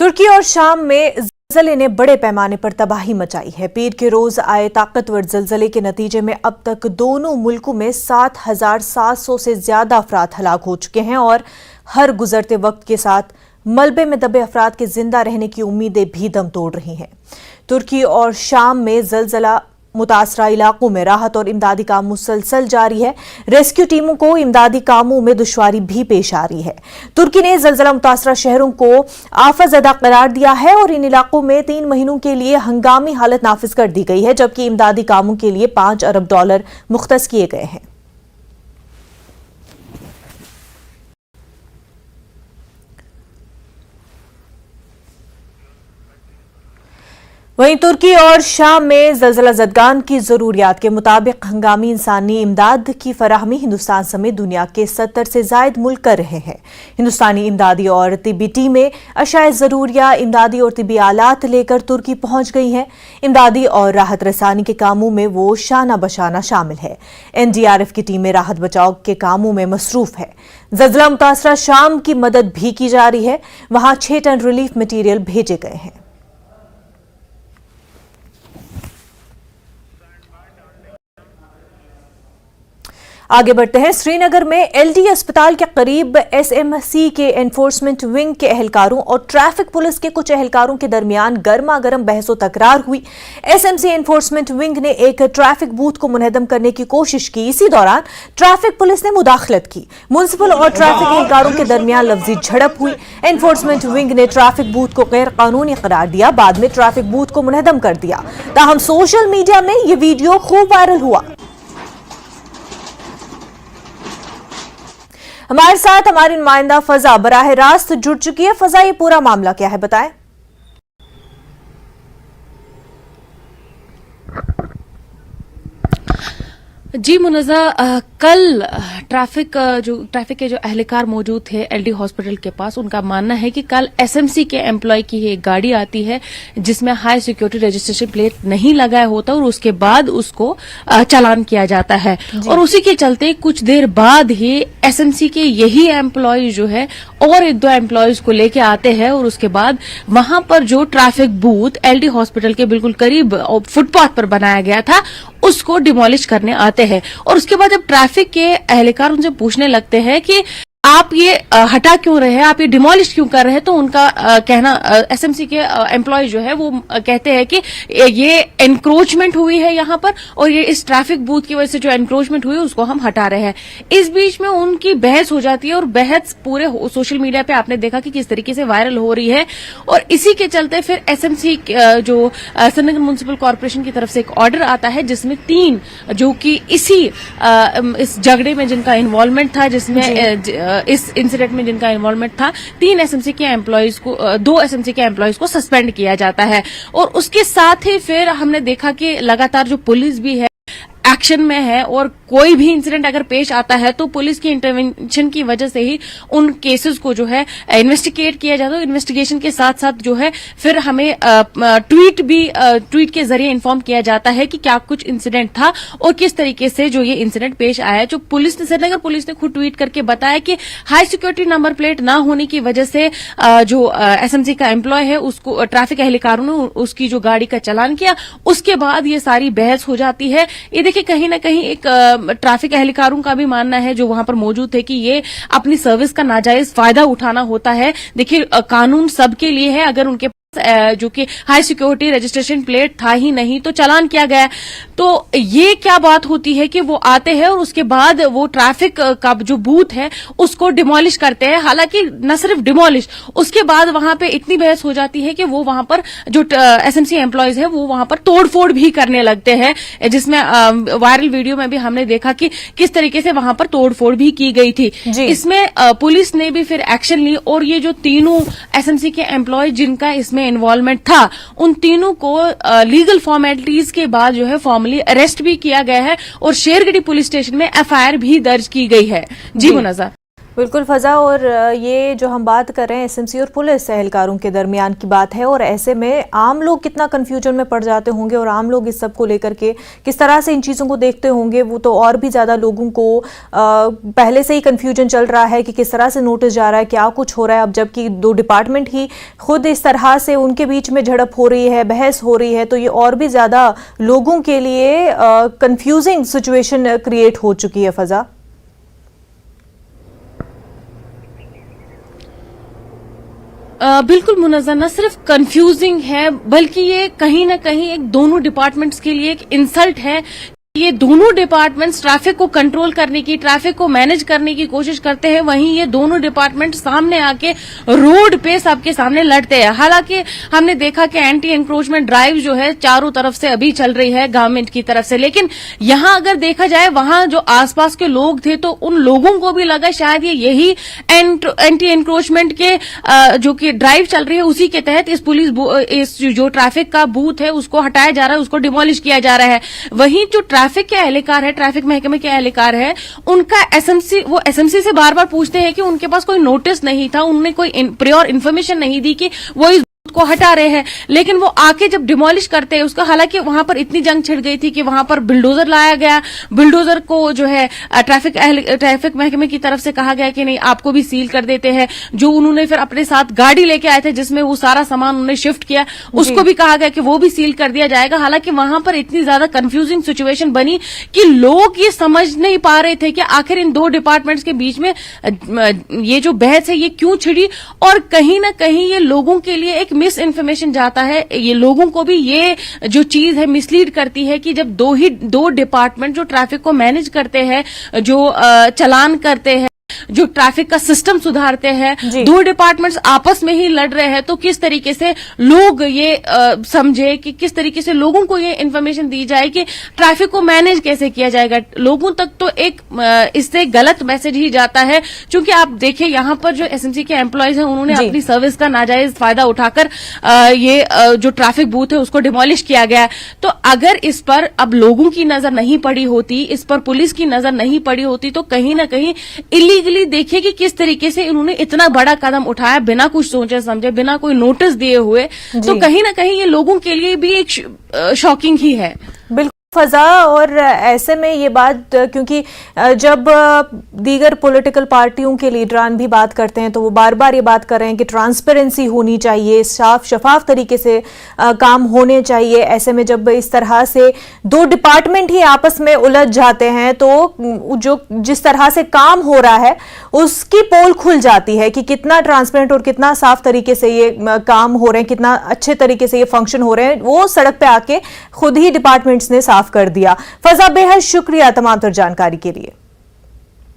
तुर्की और शाम में ज़लज़ले ने बड़े पैमाने पर तबाही मचाई है। पीर के रोज आए ताकतवर ज़लज़ले के नतीजे में अब तक दोनों मुल्कों में 7,700 से ज्यादा अफराद हलाक हो चुके हैं और हर गुजरते वक्त के साथ मलबे में दबे अफराद के जिंदा रहने की उम्मीदें भी दम तोड़ रही हैं। तुर्की और शाम में ज़लज़ला मुतासरा इलाकों में राहत और इमदादी काम मुसलसल जारी है। रेस्क्यू टीमों को इमदादी कामों में दुश्वारी भी पेश आ रही है। तुर्की ने ज़लज़ला मुतासरा शहरों को आफतज़दा करार दिया है और इन इलाकों में 3 महीनों के लिए हंगामी हालत नाफिज कर दी गई है, जबकि इमदादी कामों के लिए $5 अरब मुख्तस किए गए हैं। वहीं तुर्की और शाम में ज़लज़ला ज़दगान की ज़रूरियात के मुताबिक हंगामी इंसानी इमदाद की फराहमी हिंदुस्तान समेत दुनिया के 70 से ज़ायद मुल्क कर रहे हैं। हिंदुस्तानी इमदादी और तिब्बी टीमें अशाए ज़रूरिया, इमदादी और तिब्बी आलात लेकर तुर्की पहुंच गई हैं। इमदादी और राहत रसानी के कामों में वो शाना बशाना शामिल है। NDRF की टीमें राहत बचाव के कामों में मसरूफ है। ज़लज़ला मुतासरा शाम की मदद भी की जा रही है। वहां 6 टन रिलीफ मटीरियल भेजे गए हैं। आगे बढ़ते हैं। श्रीनगर में LD अस्पताल के करीब SMC के एनफोर्समेंट विंग के एहलकारों और ट्रैफिक पुलिस के कुछ एहलकारों के दरमियान गर्मा गर्म बहसो तकरार हुई। SMC एनफोर्समेंट विंग ने एक ट्रैफिक बूथ को मुनहदम करने की कोशिश की। इसी दौरान ट्रैफिक पुलिस ने मुदाखलत की। मुंसिपल और ट्रैफिक एहलकारों के दरमियान लफ्जी झड़प हुई। एनफोर्समेंट विंग ने ट्रैफिक बूथ को गैर कानूनी करार दिया। बाद में ट्रैफिक बूथ को मुनहदम कर दिया। ताहम सोशल मीडिया में यह वीडियो खूब वायरल हुआ। हमारे साथ हमारी नुमाइंदा फजा बराह रास्त जुड़ चुकी है। फजा, ये पूरा मामला क्या है, बताएं। जी मुनज़्ज़ा, कल ट्रैफिक के जो एहलकार मौजूद थे LD हॉस्पिटल के पास, उनका मानना है कि कल SMC के एम्प्लॉय की एक गाड़ी आती है जिसमें हाई सिक्योरिटी रजिस्ट्रेशन प्लेट नहीं लगाया होता और उसके बाद उसको चालान किया जाता है। और उसी के चलते कुछ देर बाद ही SMC के यही एम्प्लॉय जो है और 1-2 एम्प्लॉयज को लेके आते हैं और उसके बाद वहां पर जो ट्रैफिक बूथ LD हॉस्पिटल के बिल्कुल करीब फुटपाथ पर बनाया गया था उसको डिमोलिश करने आते हैं। और उसके बाद जब ट्रैफिक के एहलकार उनसे पूछने लगते हैं कि आप ये हटा क्यों रहे हैं, आप ये डिमोलिश क्यों कर रहे हैं, तो उनका कहना, SMC के एम्प्लॉय जो है वो कहते हैं कि ये एनक्रोचमेंट हुई है यहाँ पर और ये इस ट्रैफिक बूथ की वजह से जो एनक्रोचमेंट हुई है उसको हम हटा रहे हैं। इस बीच में उनकी बहस हो जाती है और बहस पूरे सोशल मीडिया पे आपने देखा कि किस तरीके से वायरल हो रही है। और इसी के चलते फिर SMC जो श्रीनगर म्युनिसिपल कॉर्पोरेशन की तरफ से एक ऑर्डर आता है जिसमें 3 जो कि इस झगड़े में जिनका इन्वॉल्वमेंट था, जिसमें इस इंसिडेंट में जिनका इन्वॉल्वमेंट था, 2 SMC के एम्प्लॉयज को सस्पेंड किया जाता है। और उसके साथ ही फिर हमने देखा कि लगातार जो पुलिस भी है एक्शन में है और कोई भी इंसिडेंट अगर पेश आता है तो पुलिस की इंटरवेंशन की वजह से ही उन केसेस को जो है इन्वेस्टिगेट किया जाता है। इन्वेस्टिगेशन के साथ साथ जो है फिर हमें ट्वीट के जरिए इन्फॉर्म किया जाता है कि क्या कुछ इंसिडेंट था और किस तरीके से जो ये इंसिडेंट पेश आया। जो श्रीनगर पुलिस ने खुद ट्वीट करके बताया कि हाई सिक्योरिटी नंबर प्लेट ना होने की वजह से जो SMC का एम्प्लॉय है उसको ट्रैफिक एहलकारों ने उसकी जो गाड़ी का चालान किया, उसके बाद ये सारी बहस हो जाती है। ये देखिए कहीं ना कहीं एक ट्रैफिक एहलकारों का भी मानना है जो वहां पर मौजूद थे कि ये अपनी सर्विस का नाजायज फायदा उठाना होता है। देखिए कानून सबके लिए है, अगर उनके जो कि हाई सिक्योरिटी रजिस्ट्रेशन प्लेट था ही नहीं तो चालान किया गया, तो ये क्या बात होती है कि वो आते हैं और उसके बाद वो ट्रैफिक का जो बूथ है उसको डिमोलिश करते हैं। हालांकि न सिर्फ डिमोलिश, उसके बाद वहां पे इतनी बहस हो जाती है कि वो वहां पर जो SMC एम्प्लॉयज है वो वहां पर तोड़फोड़ भी करने लगते हैं, जिसमें वायरल वीडियो में भी हमने देखा कि किस तरीके से वहां पर तोड़फोड़ भी की गई थी। इसमें पुलिस ने भी फिर एक्शन ली और ये जो 3 SMC के एम्प्लॉय जिनका इसमें इन्वॉल्वमेंट था, उन 3 को लीगल फॉर्मेलिटीज के बाद जो है फॉर्मली अरेस्ट भी किया गया है और शेरगढ़ी पुलिस स्टेशन में FIR भी दर्ज की गई है। जी मुनज़्ज़ा। बिल्कुल फजा, और ये जो हम बात कर रहे हैं एसएमसी और पुलिस एहलकारों के दरमियान की बात है, और ऐसे में आम लोग कितना कंफ्यूजन में पड़ जाते होंगे और आम लोग इस सब को लेकर के किस तरह से इन चीज़ों को देखते होंगे। वो तो और भी ज़्यादा लोगों को पहले से ही कंफ्यूजन चल रहा है कि किस तरह से नोटिस जा रहा है, क्या कुछ हो रहा है। अब जबकि दो डिपार्टमेंट ही खुद इस तरह से उनके बीच में झड़प हो रही है, बहस हो रही है, तो ये और भी ज़्यादा लोगों के लिए कंफ्यूजिंग सिचुएशन क्रिएट हो चुकी है फजा। बिल्कुल मुनज़्ज़र, न सिर्फ कंफ्यूजिंग है बल्कि ये कहीं ना कहीं एक दोनों डिपार्टमेंट्स के लिए एक इंसल्ट है। ये दोनों डिपार्टमेंट्स ट्रैफिक को कंट्रोल करने की, ट्रैफिक को मैनेज करने की कोशिश करते हैं, वहीं ये दोनों डिपार्टमेंट सामने आके रोड पे सबके सामने लड़ते हैं। हालांकि हमने देखा कि एंटी एनक्रोचमेंट ड्राइव जो है चारों तरफ से अभी चल रही है गवर्नमेंट की तरफ से, लेकिन यहां अगर देखा जाए वहां जो आसपास के लोग थे तो उन लोगों को भी लगा शायद ये यही एंटी एनक्रोचमेंट के जो कि ड्राइव चल रही है उसी के तहत इस जो ट्रैफिक का बूथ है उसको हटाया जा रहा है, उसको डिमोलिश किया जा रहा है। वहीं जो ट्रैफिक के एहलकार है, ट्रैफिक महकमे के एहलकार है, उनका एसएमसी से बार बार पूछते हैं कि उनके पास कोई नोटिस नहीं था, उन्होंने कोई प्रियोर इन्फॉर्मेशन नहीं दी कि वो इस को हटा रहे हैं, लेकिन वो आके जब डिमोलिश करते हैं उसका, हालांकि वहां पर इतनी जंग छिड़ गई थी कि वहां पर बुलडोजर लाया गया। बुलडोजर को जो है ट्रैफिक महकमे की तरफ से कहा गया कि नहीं आपको भी सील कर देते हैं। जो उन्होंने फिर अपने साथ गाड़ी लेके आए थे जिसमें वो सारा सामान उन्होंने शिफ्ट किया, उसको भी कहा गया कि वो भी सील कर दिया जाएगा। हालांकि वहां पर इतनी ज्यादा कंफ्यूजिंग सिचुएशन बनी कि लोग ये समझ नहीं पा रहे थे कि आखिर इन दो डिपार्टमेंट्स के बीच में ये जो बहस है ये क्यों छिड़ी, और कहीं ना कहीं ये लोगों के लिए एक मिस इन्फॉर्मेशन जाता है। ये लोगों को भी ये जो चीज है मिसलीड करती है कि जब दो डिपार्टमेंट जो ट्रैफिक को मैनेज करते हैं, जो चालान करते हैं, जो ट्रैफिक का सिस्टम सुधारते हैं, दो डिपार्टमेंट्स आपस में ही लड़ रहे हैं, तो किस तरीके से लोग ये समझे कि किस तरीके से लोगों को ये इन्फॉर्मेशन दी जाए कि ट्रैफिक को मैनेज कैसे किया जाएगा। लोगों तक तो एक इससे गलत मैसेज ही जाता है, क्योंकि आप देखिए यहां पर जो एसएमसी के एम्प्लॉयज हैं उन्होंने अपनी सर्विस का नाजायज फायदा उठाकर ये जो ट्रैफिक बूथ है उसको डिमोलिश किया गया। तो अगर इस पर अब लोगों की नजर नहीं पड़ी होती, इस पर पुलिस की नजर नहीं पड़ी होती, तो कहीं ना कहीं इलीगली देखिए कि किस तरीके से इन्होंने इतना बड़ा कदम उठाया बिना कुछ सोचे समझे, बिना कोई नोटिस दिए हुए। तो कहीं ना कहीं ये लोगों के लिए भी एक शॉकिंग ही है। बिल्कुल फजा, और ऐसे में ये बात, क्योंकि जब दीगर पॉलिटिकल पार्टियों के लीडरान भी बात करते हैं तो वो बार बार ये बात कर रहे हैं कि ट्रांसपेरेंसी होनी चाहिए, साफ शफाफ तरीके से काम होने चाहिए। ऐसे में जब इस तरह से दो डिपार्टमेंट ही आपस में उलझ जाते हैं तो जो जिस तरह से काम हो रहा है उसकी पोल खुल जाती है कि कितना ट्रांसपेरेंट और कितना साफ तरीके से ये काम हो रहे हैं, कितना अच्छे तरीके से ये फंक्शन हो रहे हैं। वो सड़क पे आके खुद ही डिपार्टमेंट्स ने साफ कर दिया। फजा, बेहद शुक्रिया तमाम तर जानकारी के लिए।